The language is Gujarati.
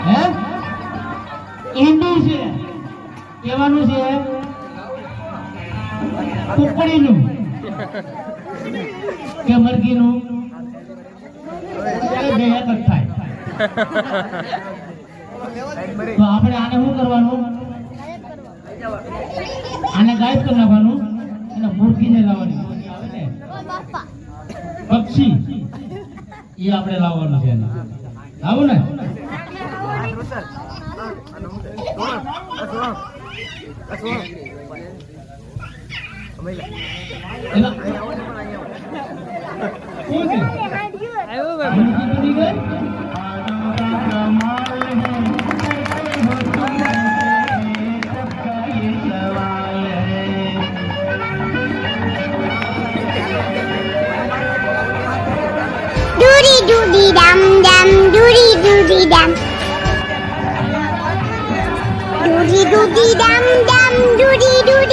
હે ઈંડું છે કેવાનું છે કુકડીનું કે મરઘીનું બે એક જ થાય તો આપણે આને શું કરવાનું આને ગાયબ કરી નાખવાનું અને મૂર્ખીને લાવવાની આવે ને પક્ષી એ આપણે લાવવાનું છે આવું ને Doody doody dum dum, doody doody dum. Doody doody dum dum, doody doody.